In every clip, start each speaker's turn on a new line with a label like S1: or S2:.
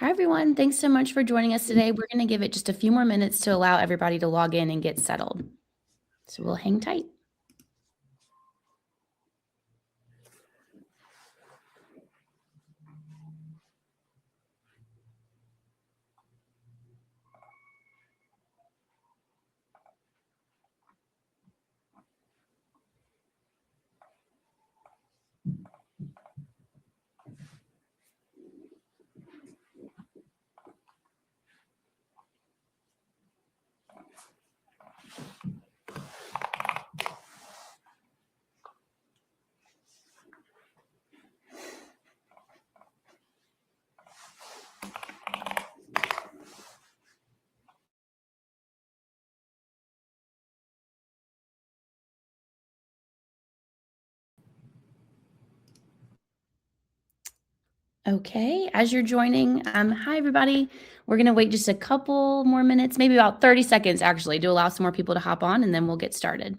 S1: Hi, everyone. Thanks so much for joining us today. We're going to give it just a few more minutes to allow everybody to log in and get settled. So we'll hang tight. Okay, as you're joining, hi, everybody. We're going to wait just a couple more minutes, maybe about 30 seconds, actually, to allow some more people to hop on, and then we'll get started.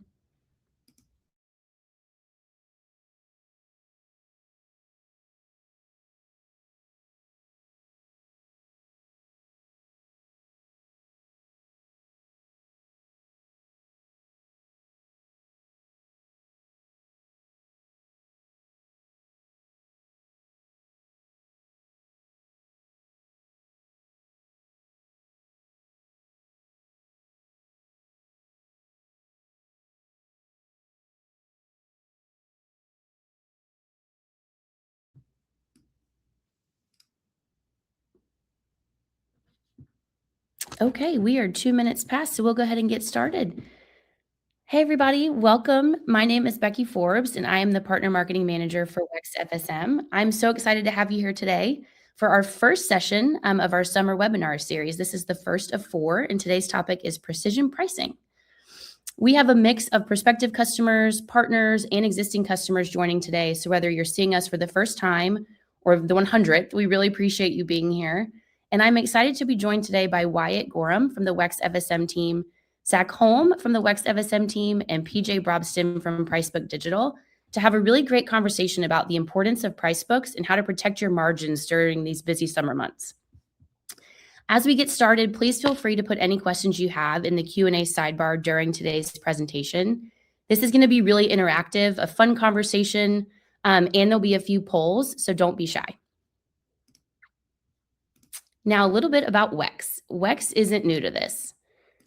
S1: Okay, we are 2 minutes past, so we'll go ahead and get started. Hey, everybody, welcome. My name is Becky Forbes, and I am the Partner Marketing Manager for WEX FSM. I'm so excited to have you here today for our first session of our summer webinar series. This is the first of 4, and today's topic is precision pricing. We have a mix of prospective customers, partners, and existing customers joining today. So whether you're seeing us for the first time or the 100th, we really appreciate you being here. And I'm excited to be joined today by Wyatt Gorham from the WEX FSM team, Zach Holm from the WEX FSM team, and PJ Brobston from Pricebook Digital to have a really great conversation about the importance of price books and how to protect your margins during these busy summer months. As we get started, please feel free to put any questions you have in the Q&A sidebar during today's presentation. This is going to be really interactive, a fun conversation, and there'll be a few polls, so don't be shy. Now, a little bit about WEX. WEX isn't new to this.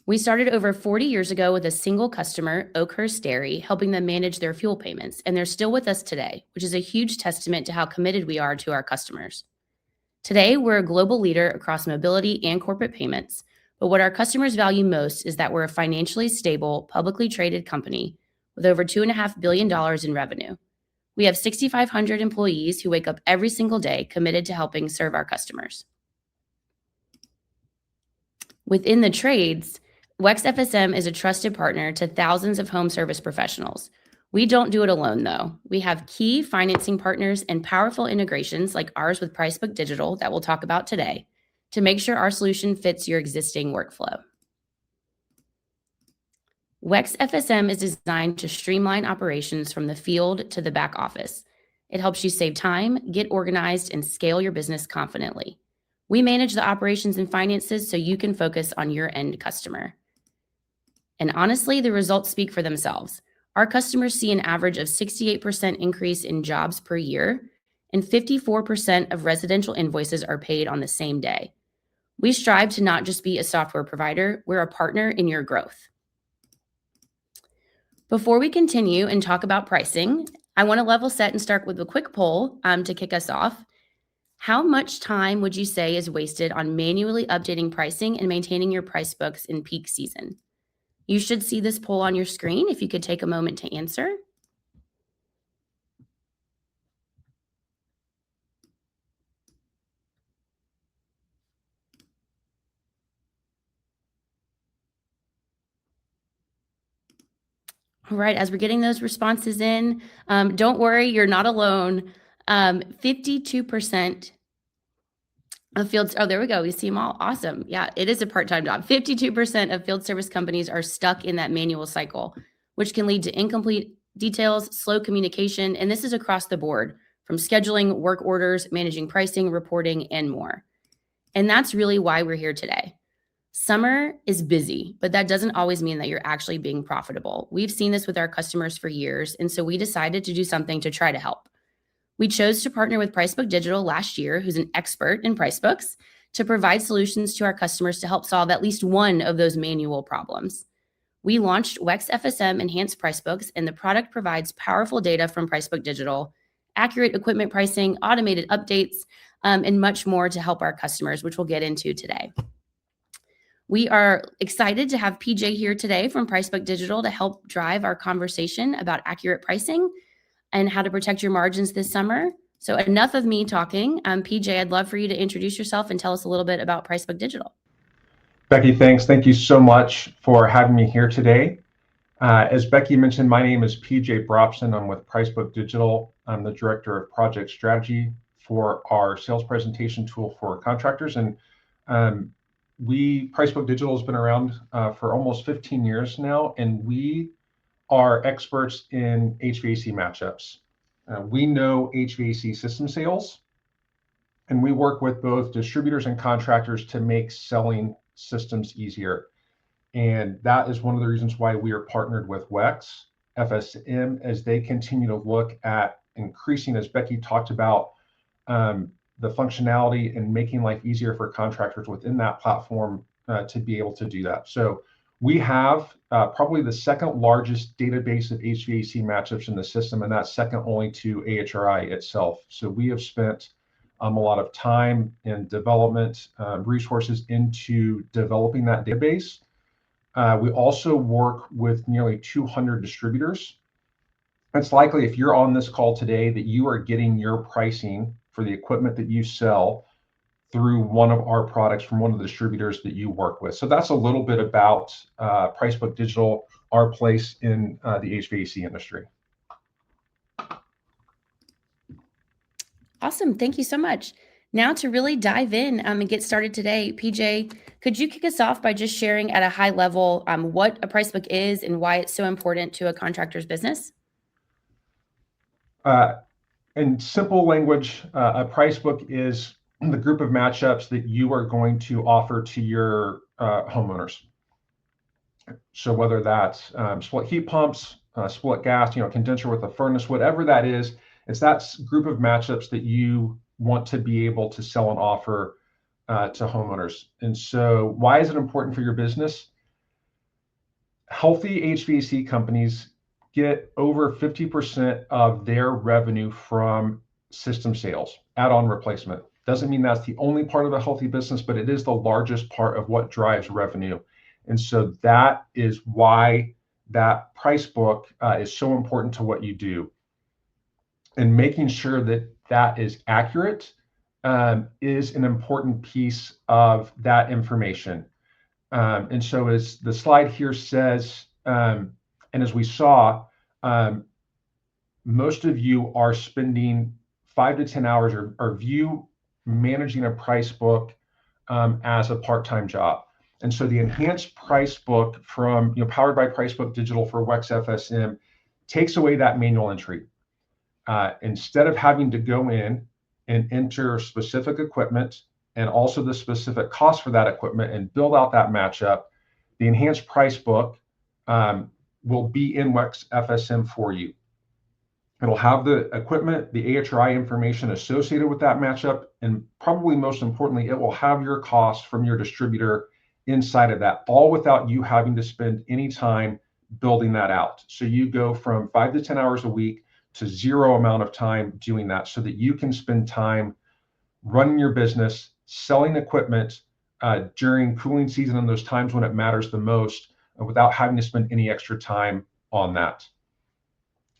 S1: We started over 40 years ago with a single customer, Oakhurst Dairy, helping them manage their fuel payments, and they're still with us today, which is a huge testament to how committed we are to our customers. Today, we're a global leader across mobility and corporate payments, but what our customers value most is that we're a financially stable, publicly traded company with over $2.5 billion in revenue. We have 6,500 employees who wake up every single day committed to helping serve our customers. Within the trades, WEX FSM is a trusted partner to thousands of home service professionals. We don't do it alone, though. We have key financing partners and powerful integrations like ours with Pricebook Digital that we'll talk about today to make sure our solution fits your existing workflow. WEX FSM is designed to streamline operations from the field to the back office. It helps you save time, get organized, and scale your business confidently. We manage the operations and finances so you can focus on your end customer. And honestly, the results speak for themselves. Our customers see an average of 68% increase in jobs per year, and 54% of residential invoices are paid on the same day. We strive to not just be a software provider, we're a partner in your growth. Before we continue and talk about pricing, I want to level set and start with a quick poll to kick us off. How much time would you say is wasted on manually updating pricing and maintaining your price books in peak season? You should see this poll on your screen if you could take a moment to answer. All right, as we're getting those responses in, don't worry, you're not alone. 52% of fields, oh, there we go. We see them all. Awesome. Yeah, it is a part-time job. 52% of field service companies are stuck in that manual cycle, which can lead to incomplete details, slow communication, and this is across the board, from scheduling work orders, managing pricing, reporting, and more. And that's really why we're here today. Summer is busy, but that doesn't always mean that you're actually being profitable. We've seen this with our customers for years, and so we decided to do something to try to help. We chose to partner with Pricebook Digital last year, who's an expert in price books, to provide solutions to our customers to help solve at least one of those manual problems. We launched WEX FSM Enhanced Price Books, and the product provides powerful data from Pricebook Digital, accurate equipment pricing, automated updates, and much more to help our customers, which we'll get into today. We are excited to have PJ here today from Pricebook Digital to help drive our conversation about accurate pricing and how to protect your margins this summer. So enough of me talking. PJ, I'd love for you to introduce yourself and tell us a little bit about Pricebook Digital.
S2: Becky, thanks. Thank you so much for having me here today. As Becky mentioned, my name is PJ Bropson. I'm with Pricebook Digital. I'm the Director of Project Strategy for our sales presentation tool for contractors. And Pricebook Digital has been around for almost 15 years now, and we are experts in HVAC matchups. We know HVAC system sales, and we work with both distributors and contractors to make selling systems easier. And that is one of the reasons why we are partnered with WEX FSM as they continue to look at increasing, as Becky talked about, the functionality and making life easier for contractors within that platform to be able to do that. So we have probably the second largest database of HVAC matchups in the system, and that's second only to AHRI itself. So we have spent a lot of time and development resources into developing that database. We also work with nearly 200 distributors. It's likely if you're on this call today that you are getting your pricing for the equipment that you sell through one of our products from one of the distributors that you work with. So that's a little bit about Pricebook Digital, our place in the HVAC industry.
S1: Awesome. Thank you so much. Now to really dive in and get started today, PJ, could you kick us off by just sharing at a high level what a price book is and why it's so important to a contractor's business?
S2: In simple language, a price book is the group of matchups that you are going to offer to your homeowners. So whether that's split heat pumps, split gas, condenser with a furnace, whatever that is, it's that group of matchups that you want to be able to sell and offer to homeowners. And so why is it important for your business? Healthy HVAC companies get over 50% of their revenue from system sales, add-on replacement. Doesn't mean that's the only part of a healthy business, but it is the largest part of what drives revenue. And so that is why that price book is so important to what you do. And making sure that that is accurate is an important piece of that information. And so as the slide here says, and as we saw, most of you are spending 5 to 10 hours or view managing a price book as a part-time job. And so the enhanced price book from, powered by Pricebook Digital for WEX FSM takes away that manual entry. Instead of having to go in and enter specific equipment and also the specific cost for that equipment and build out that matchup, the enhanced price book will be in WEX FSM for you. It'll have the equipment, the AHRI information associated with that matchup, and probably most importantly, it will have your costs from your distributor inside of that, all without you having to spend any time building that out. So you go from 5 to 10 hours a week to zero amount of time doing that so that you can spend time running your business, selling equipment during cooling season and those times when it matters the most without having to spend any extra time on that.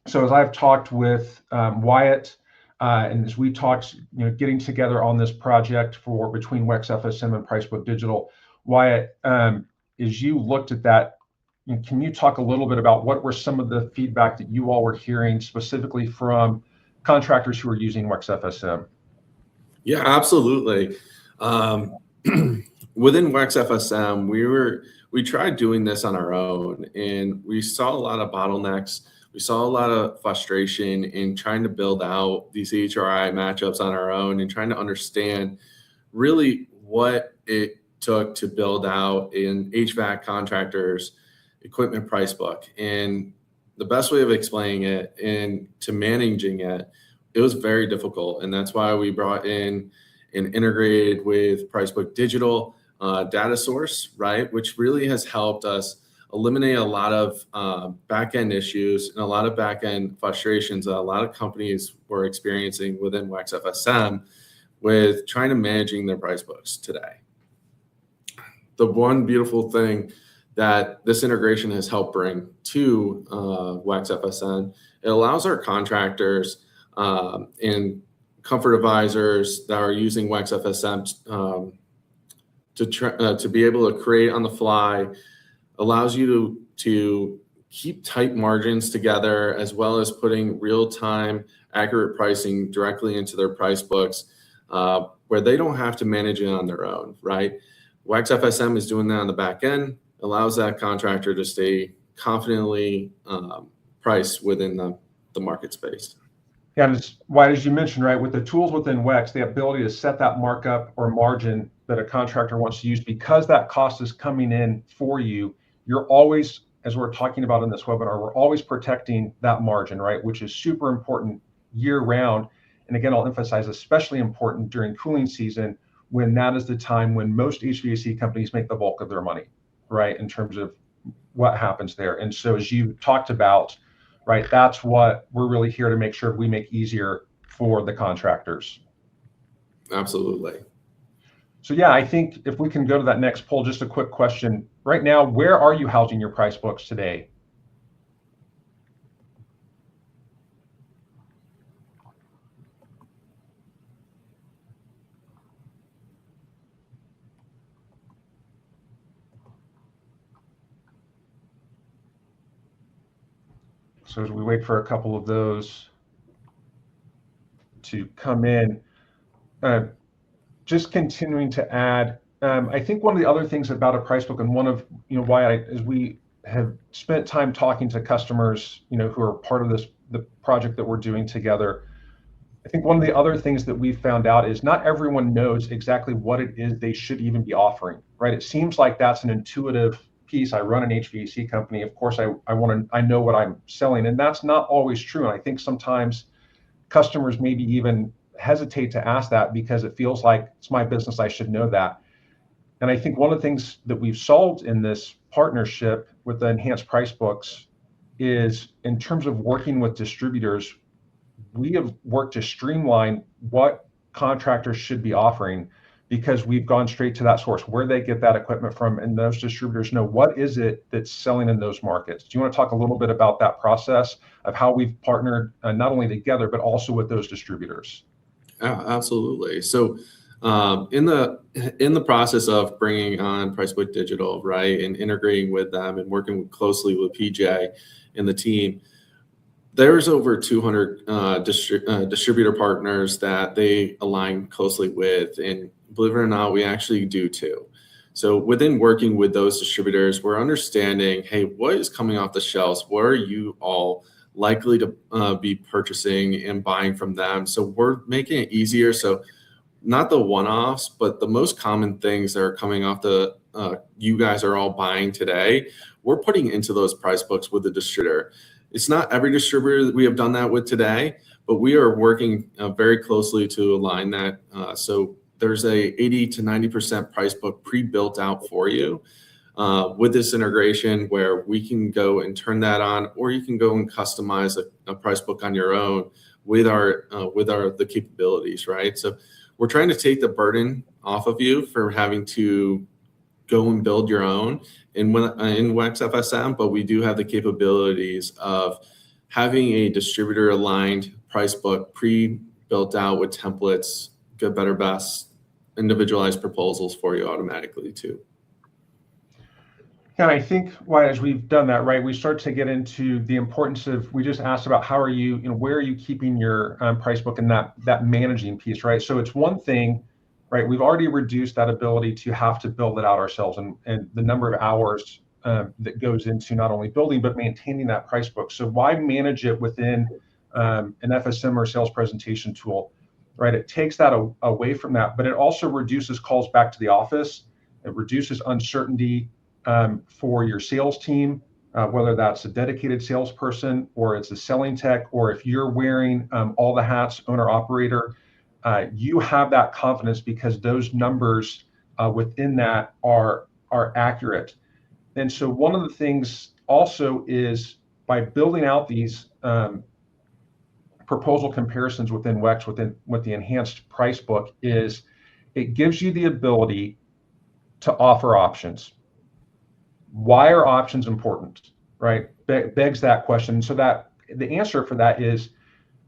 S2: So as I've talked with Wyatt, and as we talked, getting together on this project for between WEX FSM and Pricebook Digital, Wyatt, as you looked at that, can you talk a little bit about what were some of the feedback that you all were hearing specifically from contractors who are using WEX FSM?
S3: Yeah, absolutely. Within WEX FSM, we tried doing this on our own, and we saw a lot of bottlenecks. We saw a lot of frustration in trying to build out these HRI matchups on our own and trying to understand really what it took to build out an HVAC contractor's equipment price book. And the best way of explaining it and to managing it, it was very difficult. And that's why we brought in and integrated with Pricebook Digital data source, right? Which really has helped us eliminate a lot of back-end issues and a lot of back-end frustrations that a lot of companies were experiencing within WEX FSM with trying to managing their price books today. The one beautiful thing that this integration has helped bring to WEX FSM, it allows our contractors and comfort advisors that are using WEX FSM to be able to create on the fly, allows you to keep tight margins together, as well as putting real-time accurate pricing directly into their price books, where they don't have to manage it on their own, right? WEX FSM is doing that on the back end, allows that contractor to stay confidently priced within the market space.
S2: Yeah, and it's why, as you mentioned, right, with the tools within WEX, the ability to set that markup or margin that a contractor wants to use, because that cost is coming in for you, you're always, as we're talking about in this webinar, we're always protecting that margin, right, which is super important year round. And again, I'll emphasize, especially important during cooling season, when that is the time when most HVAC companies make the bulk of their money, right, in terms of what happens there. And so as you talked about, right, that's what we're really here to make sure we make easier for the contractors.
S3: Absolutely.
S2: So yeah, I think if we can go to that next poll, just a quick question. Right now, where are you housing your price books today? So as we wait for a couple of those to come in, just continuing to add, I think one of the other things about a price book, and one of why as we have spent time talking to customers, who are part of the project that we're doing together, I think one of the other things that we've found out is not everyone knows exactly what it is they should even be offering, right? It seems like that's an intuitive piece. I run an HVAC company. Of course, I know what I'm selling, and that's not always true. And I think sometimes customers maybe even hesitate to ask that because it feels like it's my business, I should know that. And I think one of the things that we've solved in this partnership with the enhanced price books is, in terms of working with distributors, we have worked to streamline what contractors should be offering, because we've gone straight to that source where they get that equipment from, and those distributors know what is it that's selling in those markets. Do you want to talk a little bit about that process of how we've partnered not only together but also with those distributors?
S3: Absolutely. So in the process of bringing on Pricebook Digital, right, and integrating with them and working closely with PJ and the team, there's over 200 distributor partners that they align closely with, and believe it or not, we actually do too. So within working with those distributors, we're understanding, hey, what is coming off the shelves? What are you all likely to be purchasing and buying from them? So we're making it easier. So not the one-offs, but the most common things that are coming off the you guys are all buying today, we're putting into those price books with the distributor. It's not every distributor that we have done that with today, but we are working very closely to align that. So there's a 80 to 90% price book pre-built out for you with this integration, where we can go and turn that on, or you can go and customize a price book on your own with the capabilities, right? So we're trying to take the burden off of you for having to go and build your own in WEX FSM, but we do have the capabilities of having a distributor aligned price book pre-built out with templates, good, better, best, individualized proposals for you automatically too.
S2: And I think why, as we've done that, right, we start to get into the importance of, we just asked about how are you, where are you keeping your price book and that managing piece, right? So it's one thing, right, we've already reduced that ability to have to build it out ourselves, and the number of hours that goes into not only building but maintaining that price book. So why manage it within an FSM or sales presentation tool? right? It takes that away from that, but it also reduces calls back to the office. It reduces uncertainty for your sales team, whether that's a dedicated salesperson or it's a selling tech, or if you're wearing all the hats, owner operator, you have that confidence because those numbers within that are accurate. And so one of the things also is by building out these proposal comparisons within WEX, with the enhanced price book, is it gives you the ability to offer options. Why are options important, right? Begs that question. So that the answer for that is,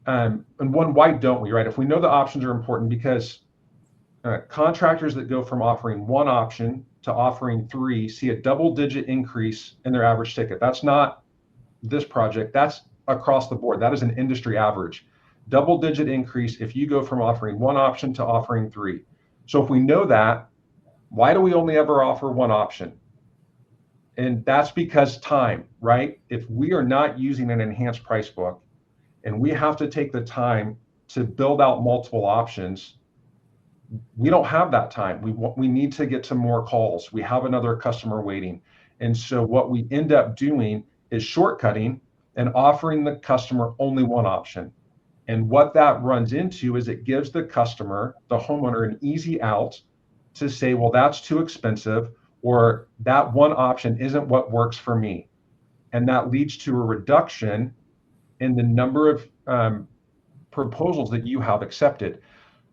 S2: and one, why don't we, right? If we know the options are important, because contractors that go from offering one option to offering three see a double-digit increase in their average ticket. That's not this project, that's across the board. That is an industry average. Double-digit increase if you go from offering one option to offering three. So if we know that, why do we only ever offer one option? And that's because time, right? If we are not using an enhanced price book and we have to take the time to build out multiple options, we don't have that time. We need to get to more calls. We have another customer waiting. And so what we end up doing is shortcutting and offering the customer only one option. And what that runs into is it gives the customer, the homeowner, an easy out to say, well, that's too expensive, or that one option isn't what works for me. And that leads to a reduction in the number of proposals that you have accepted.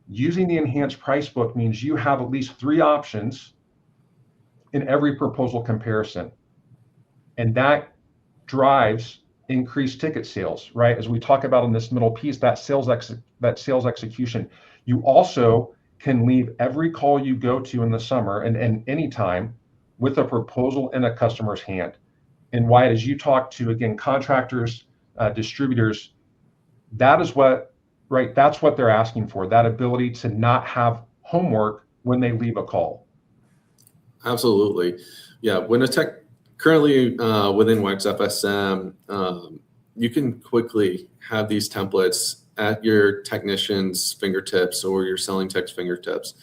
S2: Using the enhanced price book means you have at least three options in every proposal comparison. And that drives increased ticket sales, right? As we talk about in this middle piece, that sales execution. You also can leave every call you go to in the summer and anytime with a proposal in a customer's hand. And Wyatt, as you talk to, again, contractors, distributors, that is what, right, that's what they're asking for, that ability to not have homework when they leave a call.
S3: Absolutely. Yeah. When a tech currently within WEX FSM, you can quickly have these templates at your technician's fingertips or your selling tech's fingertips.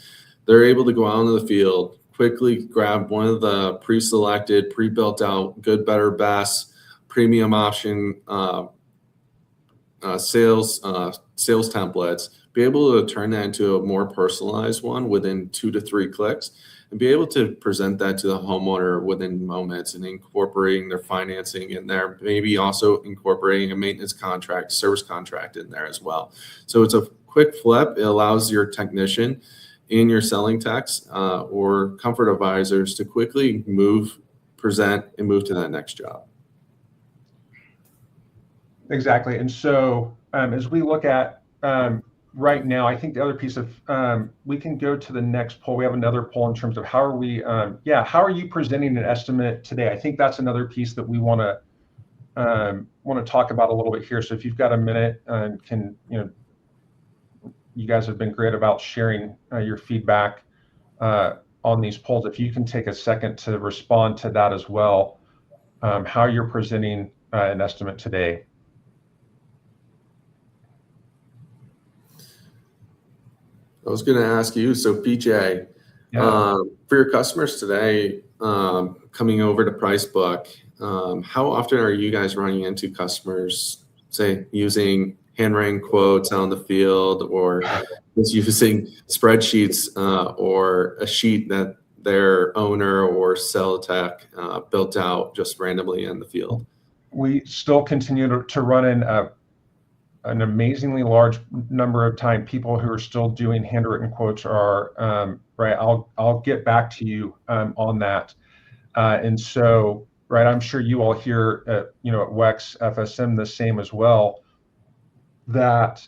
S3: They're able to go out into the field, quickly grab one of the pre-selected, pre-built out, good, better, best, premium option sales templates, be able to turn that into a more personalized one within 2 to 3 clicks, and be able to present that to the homeowner within moments, and incorporating their financing in there, maybe also incorporating a maintenance contract, service contract in there as well. So it's a quick flip. It allows your technician and your selling techs or comfort advisors to quickly present, and move to that next job.
S2: Exactly. And so as we look at right now, I think the other piece of, we can go to the next poll. We have another poll in terms of how are we, how are you presenting an estimate today? I think that's another piece that we want to talk about a little bit here. So if you've got a minute, you guys have been great about sharing your feedback on these polls. If you can take a second to respond to that as well, how you're presenting an estimate today.
S3: I was going to ask you, so PJ, for your customers today coming over to Pricebook, how often are you guys running into customers, say, using handwritten quotes out in the field, or just using spreadsheets or a sheet that their owner or sell tech built out just randomly in the field? We
S2: still continue to run in an amazingly large number of time. People who are still doing handwritten quotes are right. I'll get back to you on that. And so, right, I'm sure you all here at WEX FSM the same as well. That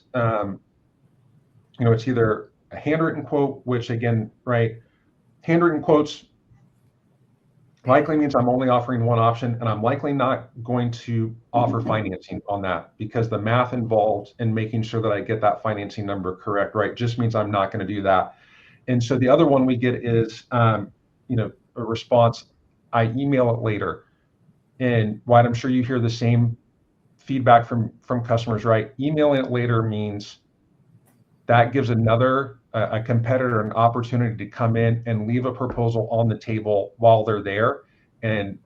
S2: it's either a handwritten quote, which again, right, handwritten quotes likely means I'm only offering one option, and I'm likely not going to offer financing on that, because the math involved in making sure that I get that financing number correct, right, just means I'm not going to do that. And so the other one we get is, a response, I email it later. And Wyatt, I'm sure you hear the same feedback from customers, right? Emailing it later means that gives another a competitor an opportunity to come in and leave a proposal on the table while they're there, and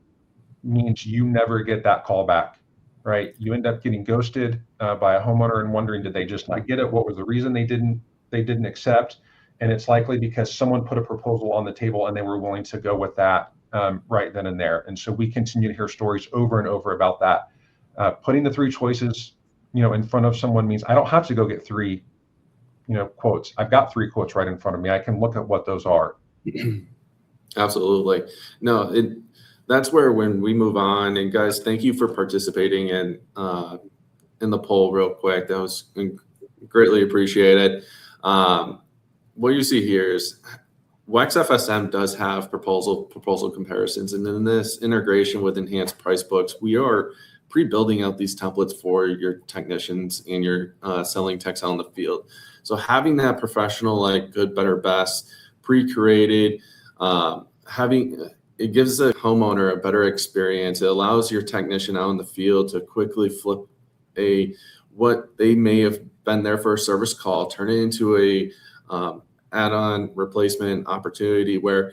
S2: means you never get that call back, right? You end up getting ghosted by a homeowner and wondering, did they just not get it? What was the reason they didn't accept? And it's likely because someone put a proposal on the table and they were willing to go with that right then and there. And so we continue to hear stories over and over about that. Putting the three choices, in front of someone means I don't have to go get three, quotes. I've got three quotes right in front of me. I can look at what those are.
S3: Absolutely. No, that's where when we move on, and guys, thank you for participating in the poll real quick. That was greatly appreciated. What you see here is WEX FSM does have proposal comparisons, and in this integration with enhanced price books, we are pre-building out these templates for your technicians and your selling techs out in the field. So having that professional, like good, better, best, pre-created, it gives the homeowner a better experience. It allows your technician out in the field to quickly flip what they may have been there for a service call, turn it into a add-on replacement opportunity where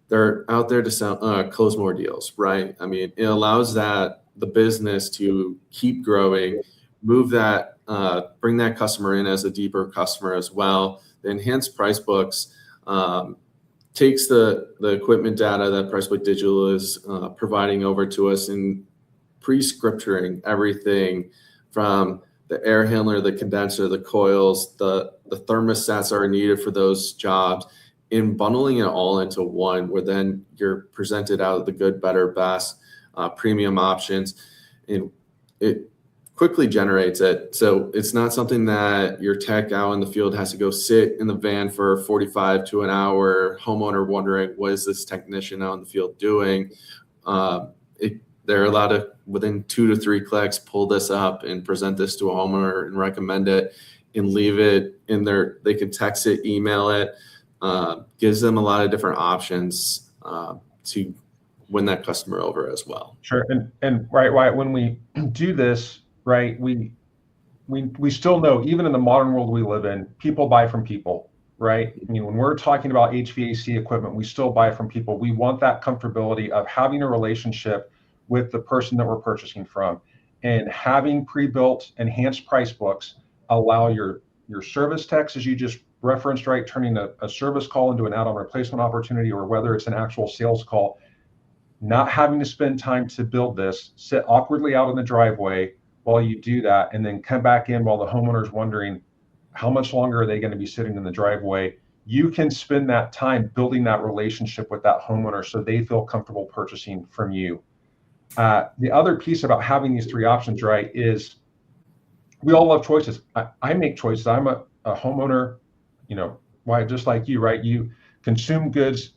S3: they're out there to sell, close more deals, right? I mean, it allows the business to keep growing, move that, bring that customer in as a deeper customer as well. The enhanced price books takes the equipment data that PriceBook Digital is providing over to us and pre-scripturing everything from the air handler, the condenser, the coils, the thermostats are needed for those jobs, in bundling it all into one, where then you're presented out the good, better, best, premium options, and it quickly generates it. So it's not something that your tech out in the field has to go sit in the van for 45 to an hour, homeowner wondering, what is this technician out in the field doing? They're allowed to, within 2 to 3 clicks, pull this up and present this to a homeowner and recommend it and leave it in their, they can text it, email it, gives them a lot of different options to win that customer over as well.
S2: Sure. And right, when we do this, right, we still know, even in the modern world we live in, people buy from people, right? I mean, when we're talking about HVAC equipment, we still buy from people. We want that comfortability of having a relationship with the person that we're purchasing from, and having pre-built enhanced price books allow your service techs, as you just referenced, right, turning a service call into an add-on replacement opportunity, or whether it's an actual sales call, not having to spend time to build this, sit awkwardly out in the driveway while you do that, and then come back in while the homeowner's wondering how much longer are they going to be sitting in the driveway. You can spend that time building that relationship with that homeowner so they feel comfortable purchasing from you. The other piece about having these three options, right, is we all love choices. I make choices. I'm a homeowner, why, just like you, right? You consume goods.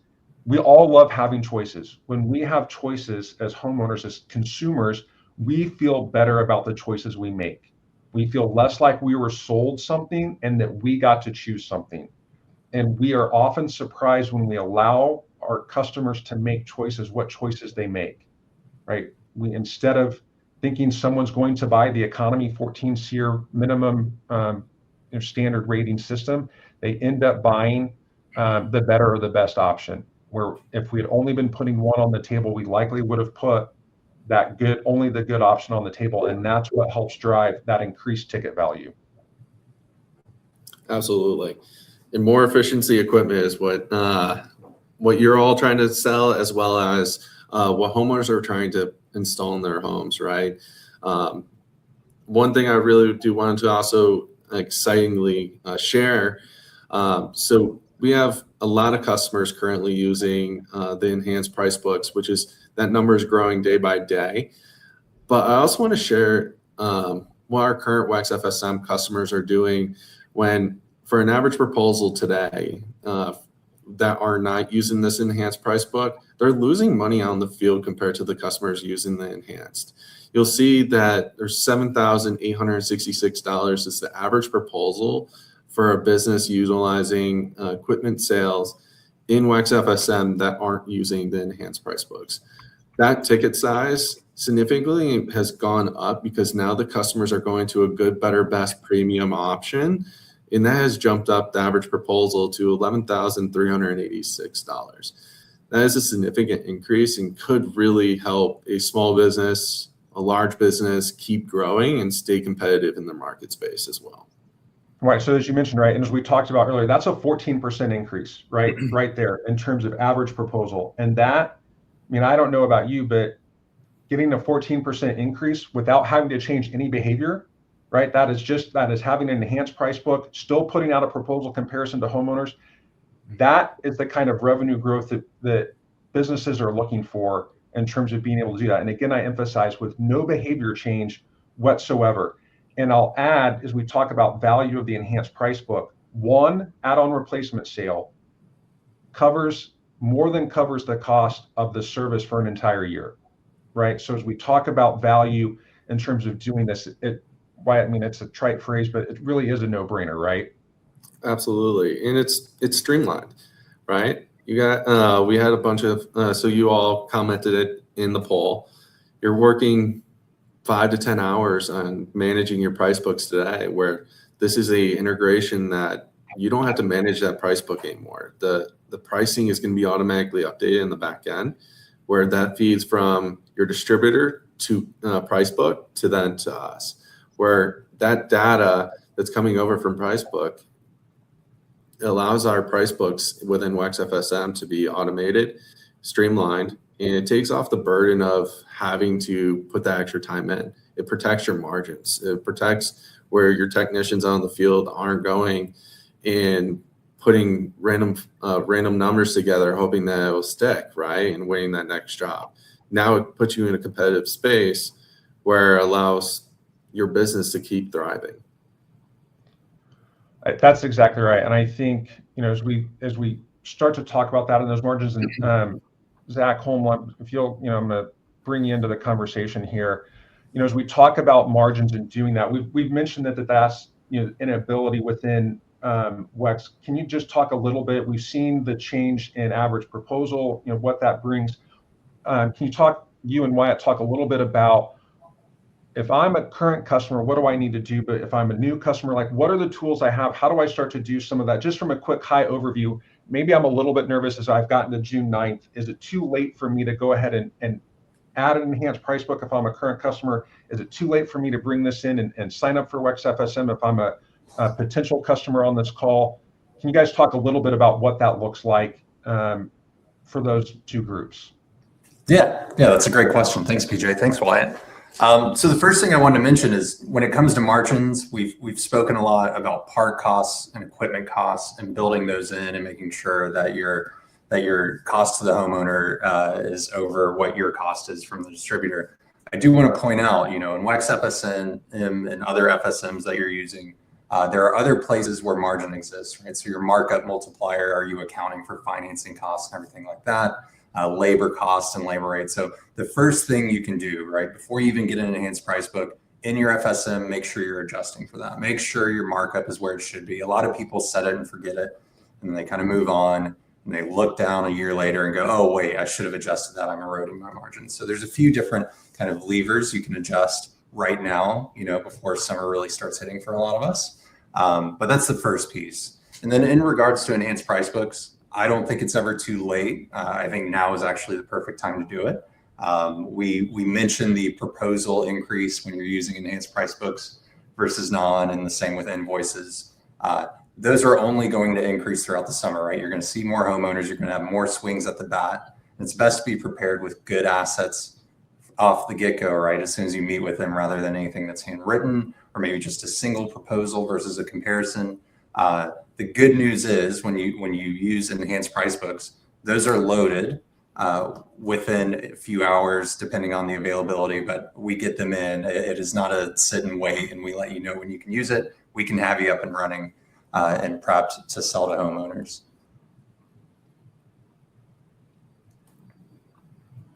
S2: We all love having choices. When we have choices as homeowners, as consumers, we feel better about the choices we make. We feel less like we were sold something and that we got to choose something. And we are often surprised when we allow our customers to make choices, what choices they make, right? We, instead of thinking someone's going to buy the economy 14 SEER minimum standard rating system, they end up buying the better or the best option. Where if we had only been putting one on the table, we likely would have put that only the good option on the table, and that's what helps drive that increased ticket value.
S3: Absolutely, and more efficiency equipment is what you're all trying to sell, as well as what homeowners are trying to install in their homes, right? One thing I really do want to also excitingly share. So we have a lot of customers currently using the enhanced price books, which is, that number is growing day by day. But I also want to share what our current WEX FSM customers are doing when, for an average proposal today, that are not using this enhanced price book, they're losing money out in the field compared to the customers using the enhanced. You'll see that there's $7,866 is the average proposal for a business utilizing equipment sales in WEX FSM that aren't using the enhanced price books. That ticket size significantly has gone up because now the customers are going to a good, better, best premium option And that has jumped up the average proposal to $11,386. That is a significant increase and could really help a small business, a large business keep growing and stay competitive in their market space as well.
S2: Right. So as you mentioned, right, and as we talked about earlier, that's a 14% increase, right? Right there in terms of average proposal. And that, I mean, I don't know about you, but getting a 14% increase without having to change any behavior, right? That is having an enhanced price book, still putting out a proposal comparison to homeowners. That is the kind of revenue growth that businesses are looking for in terms of being able to do that. And again, I emphasize with no behavior change whatsoever. And I'll add, as we talk about value of the enhanced price book, one add-on replacement sale more than covers the cost of the service for an entire year, right? So as we talk about value in terms of doing this, it's a trite phrase, but it really is a no-brainer, right?
S3: Absolutely, and it's streamlined, right? You got we had a bunch of so you all commented it in the poll. You're working 5 to 10 hours on managing your price books today, where this is a integration that you don't have to manage that price book anymore. The pricing is going to be automatically updated in the back end, where that feeds from your distributor to price book to then to us, where that data that's coming over from price book allows our price books within WEX FSM to be automated, streamlined, and it takes off the burden of having to put that extra time in. It protects your margins. It protects where your technicians on the field aren't going and putting random numbers together, hoping that it will stick, right, and winning that next job. Now it puts you in a competitive space where it allows your business to keep thriving.
S2: That's exactly right. And I think, as we start to talk about that and those margins, and Zach Holm, if you'll, I'm going to bring you into the conversation here. As we talk about margins and doing that, we've mentioned that's inability within WEX. Can you just talk a little bit? We've seen the change in average proposal, what that brings. Can you and Wyatt talk a little bit about, if I'm a current customer, what do I need to do? But if I'm a new customer, like, what are the tools I have? How do I start to do some of that? Just from a quick high overview, maybe I'm a little bit nervous as I've gotten to June 9th. Is it too late for me to go ahead and add an enhanced price book if I'm a current customer? Is it too late for me to bring this in and sign up for WEX FSM if I'm a potential customer on this call? Can you guys talk a little bit about what that looks like for those two groups?
S4: Yeah, that's a great question. Thanks, PJ. Thanks, Wyatt. So the first thing I wanted to mention is, when it comes to margins, we've spoken a lot about part costs and equipment costs and building those in and making sure that your cost to the homeowner is over what your cost is from the distributor. I do want to point out, in WEX FSM and other FSMs that you're using, there are other places where margin exists, right? So your markup multiplier, are you accounting for financing costs and everything like that? Labor costs and labor rates. So the first thing you can do, right, before you even get an enhanced price book in your FSM, make sure you're adjusting for that. Make sure your markup is where it should be. A lot of people set it and forget it, and they kind of move on, and they look down a year later and go, oh, wait, I should have adjusted that. I'm eroding my margins. So there's a few different kind of levers you can adjust right now, before summer really starts hitting for a lot of us. But that's the first piece. And then in regards to enhanced price books, I don't think it's ever too late. I think now is actually the perfect time to do it. We mentioned the proposal increase when you're using enhanced price books versus non, and the same with invoices. Those are only going to increase throughout the summer, right? You're going to see more homeowners. You're going to have more swings at the bat. It's best to be prepared with good assets off the get-go, right? As soon as you meet with them, rather than anything that's handwritten or maybe just a single proposal versus a comparison. The good news is, when you use enhanced price books, those are loaded within a few hours, depending on the availability, but we get them in. It is not a sit and wait, and we let you know when you can use it. We can have you up and running and prepped to sell to homeowners.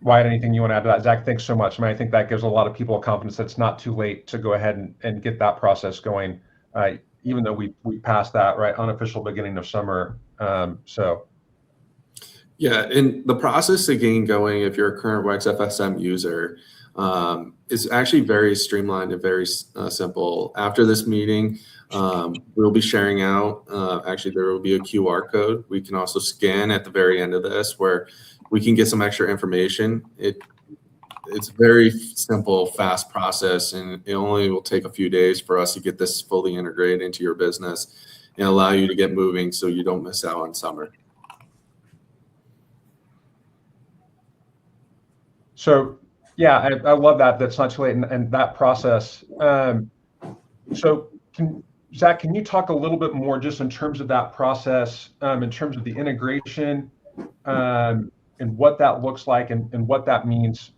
S2: Wyatt, anything you want to add to that? Zach, thanks so much. I think that gives a lot of people confidence that it's not too late to go ahead and get that process going. Even though we passed that, right, unofficial beginning of summer. Yeah,
S3: and the process of getting going, if you're a current WEX FSM user, It's actually very streamlined and very simple. After this meeting, we'll be sharing out, actually there will be a QR code. We can also scan at the very end of this where we can get some extra information. It's very simple, fast process, and it only will take a few days for us to get this fully integrated into your business and allow you to get moving so you don't miss out on summer.
S2: So yeah, I love that. That's not too late, and that process. So Zach, can you talk a little bit more just in terms of that process, in terms of the integration, and what that looks like and what that means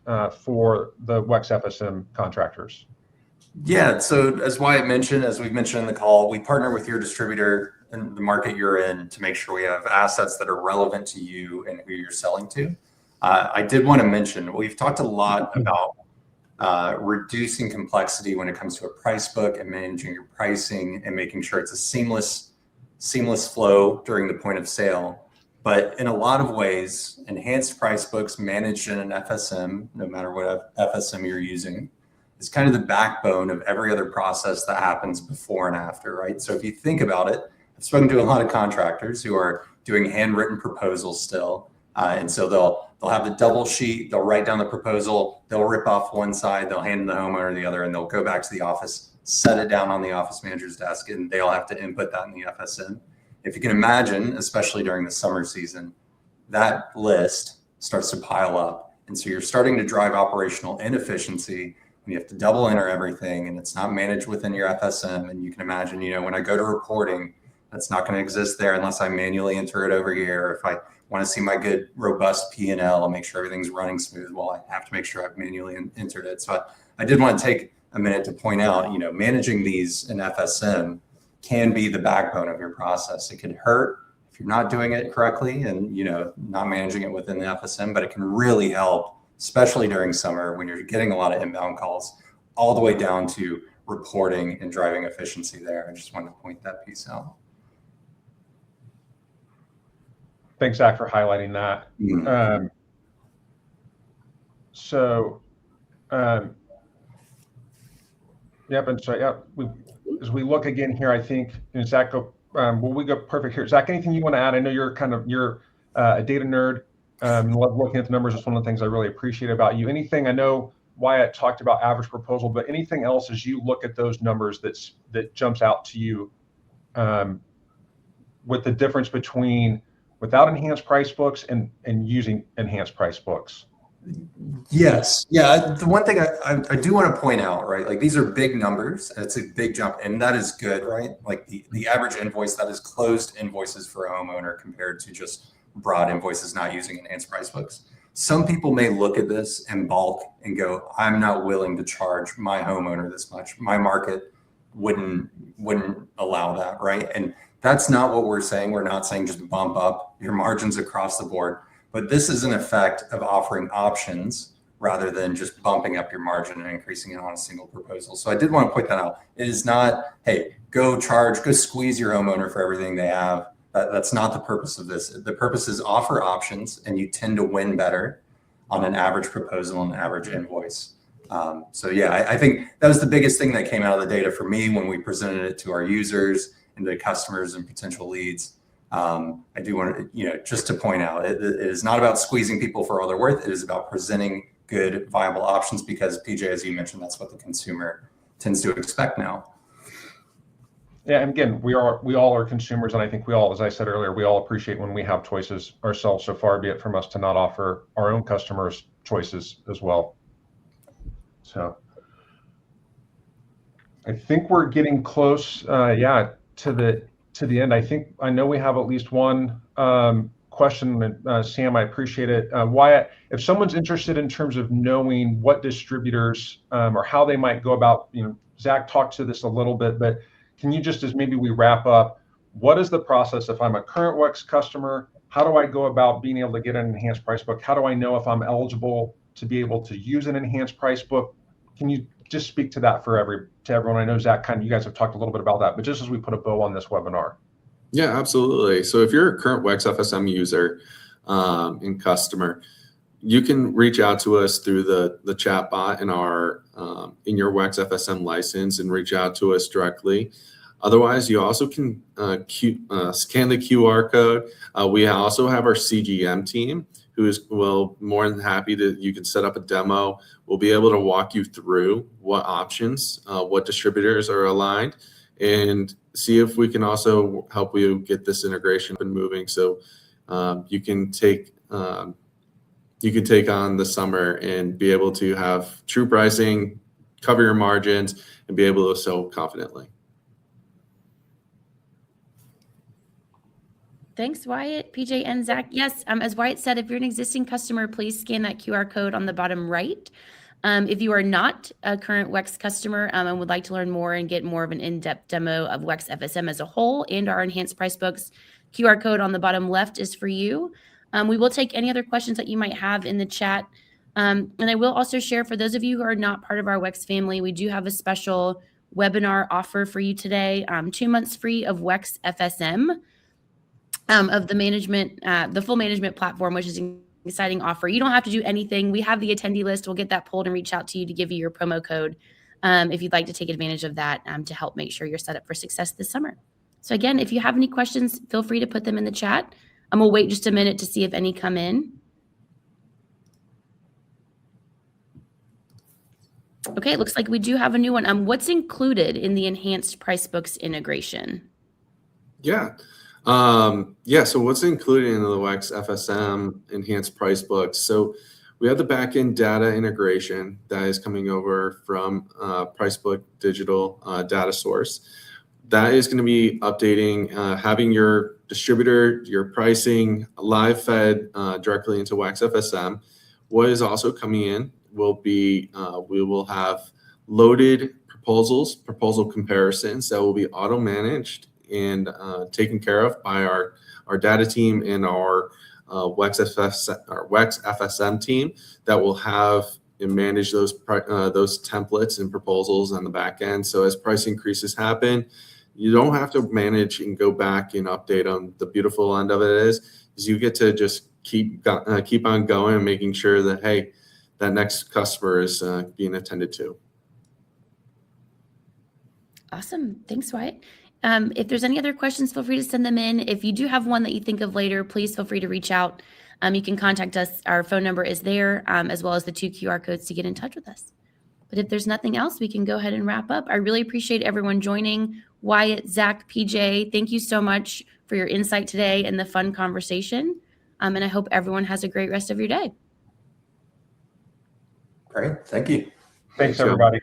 S2: for the WEX FSM contractors?
S4: Yeah, so as Wyatt mentioned, as we've mentioned in the call, we partner with your distributor in the market you're in to make sure we have assets that are relevant to you and who you're selling to. I did want to mention, we've talked a lot about reducing complexity when it comes to a price book and managing your pricing and making sure it's a seamless flow during the point of sale. But in a lot of ways, enhanced price books managed in an FSM, no matter what FSM you're using, is kind of the backbone of every other process that happens before and after, right? So if you think about it, I've spoken to a lot of contractors who are doing handwritten proposals still. And so they'll have the double sheet, they'll write down the proposal, they'll rip off one side, they'll hand the homeowner the other, and they'll go back to the office, set it down on the office manager's desk, and they'll have to input that in the FSM. If you can imagine, especially during the summer season, that list starts to pile up. And so you're starting to drive operational inefficiency when you have to double enter everything and it's not managed within your FSM. And you can imagine, when I go to reporting, that's not going to exist there unless I manually enter it over here. If I want to see my good, robust P&L and make sure everything's running smooth, well, I have to make sure I've manually entered it. So I did want to take a minute to point out, managing these in FSM can be the backbone of your process. It can hurt if you're not doing it correctly and, not managing it within the FSM, but it can really help, especially during summer when you're getting a lot of inbound calls, all the way down to reporting and driving efficiency there. I just wanted to point that piece out.
S2: Thanks, Zach, for highlighting that.
S4: Mm-hmm.
S2: As we look again here, I think, Zach, we go perfect here. Zach, anything you want to add? I know you're a data nerd, and love looking at the numbers. It's one of the things I really appreciate about you. Anything, I know Wyatt talked about average proposal, but anything else as you look at those numbers that jumps out to you with the difference between without enhanced price books and using enhanced price books?
S4: Yes. Yeah. The one thing I do want to point out, right? Like these are big numbers. And it's a big jump, and that is good, right? Like the average invoice, that is closed invoices for a homeowner compared to just broad invoices not using enhanced price books. Some people may look at this and balk and go, I'm not willing to charge my homeowner this much. My market wouldn't allow that, right? And that's not what we're saying. We're not saying just bump up your margins across the board. But this is an effect of offering options rather than just bumping up your margin and increasing it on a single proposal. So I did want to point that out. It is not, hey, go squeeze your homeowner for everything they have. That's not the purpose of this. The purpose is offer options, and you tend to win better on an average proposal and an average invoice. So yeah, I think that was the biggest thing that came out of the data for me when we presented it to our users and to customers and potential leads. I do want to, just to point out, it is not about squeezing people for all they're worth. It is about presenting good, viable options because, PJ, as you mentioned, that's what the consumer tends to expect now.
S2: Yeah, and again, we all are consumers, and I think we all, as I said earlier, we all appreciate when we have choices ourselves. So far be it from us to not offer our own customers choices as well. So I think we're getting close, to the end. I know we have at least one question. Sam, I appreciate it. Wyatt, if someone's interested in terms of knowing what distributors or how they might go about, Zach talked to this a little bit, but can you just, as maybe we wrap up, what is the process if I'm a current WEX customer? How do I go about being able to get an enhanced price book? How do I know if I'm eligible to be able to use an enhanced price book? Can you just speak to that to everyone? I know Zach, you guys have talked a little bit about that, but just as we put a bow on this webinar.
S3: Yeah, absolutely. So if you're a current WEX FSM user and customer, you can reach out to us through the chat bot in our in your WEX FSM license and reach out to us directly. Otherwise, you also can scan the QR code. We also have our CGM team who is more than happy to, you can set up a demo. We'll be able to walk you through what options, what distributors are aligned, and see if we can also help you get this integration up and moving. So you can take on the summer and be able to have true pricing, cover your margins, and be able to sell confidently.
S1: Thanks, Wyatt, PJ, and Zach. Yes, as Wyatt said, if you're an existing customer, please scan that QR code on the bottom right. If you are not a current WEX customer and would like to learn more and get more of an in-depth demo of WEX FSM as a whole and our enhanced price books, QR code on the bottom left is for you. We will take any other questions that you might have in the chat. And I will also share, for those of you who are not part of our WEX family, we do have a special webinar offer for you today, 2 months free of WEX FSM. Of the management, the full management platform, which is an exciting offer. You don't have to do anything. We have the attendee list. We'll get that pulled and reach out to you to give you your promo code if you'd like to take advantage of that to help make sure you're set up for success this summer. So again, if you have any questions, feel free to put them in the chat. We'll wait just a minute to see if any come in. Okay, it looks like we do have a new one. What's included in the enhanced price books integration?
S3: Yeah. So what's included in the WEX FSM enhanced price books? So we have the backend data integration that is coming over from Pricebook Digital data source. That is going to be updating, having your distributor, your pricing live fed directly into WEX FSM. What is also coming in will be, we will have loaded proposal comparisons that will be auto managed and taken care of by our data team and our WEX FSM team that will have and manage those templates and proposals on the back end. So as price increases happen, you don't have to manage and go back and update them. The beautiful end of it is you get to just keep on going and making sure that, hey, that next customer is being attended to. Awesome.
S1: Thanks, Wyatt. If there's any other questions, feel free to send them in. If you do have one that you think of later, please feel free to reach out. You can contact us. Our phone number is there, as well as the 2 QR codes to get in touch with us. But if there's nothing else, we can go ahead and wrap up. I really appreciate everyone joining. Wyatt, Zach, PJ, thank you so much for your insight today and the fun conversation. And I hope everyone has a great rest of your day.
S4: Great. Thank you.
S2: Thanks, everybody.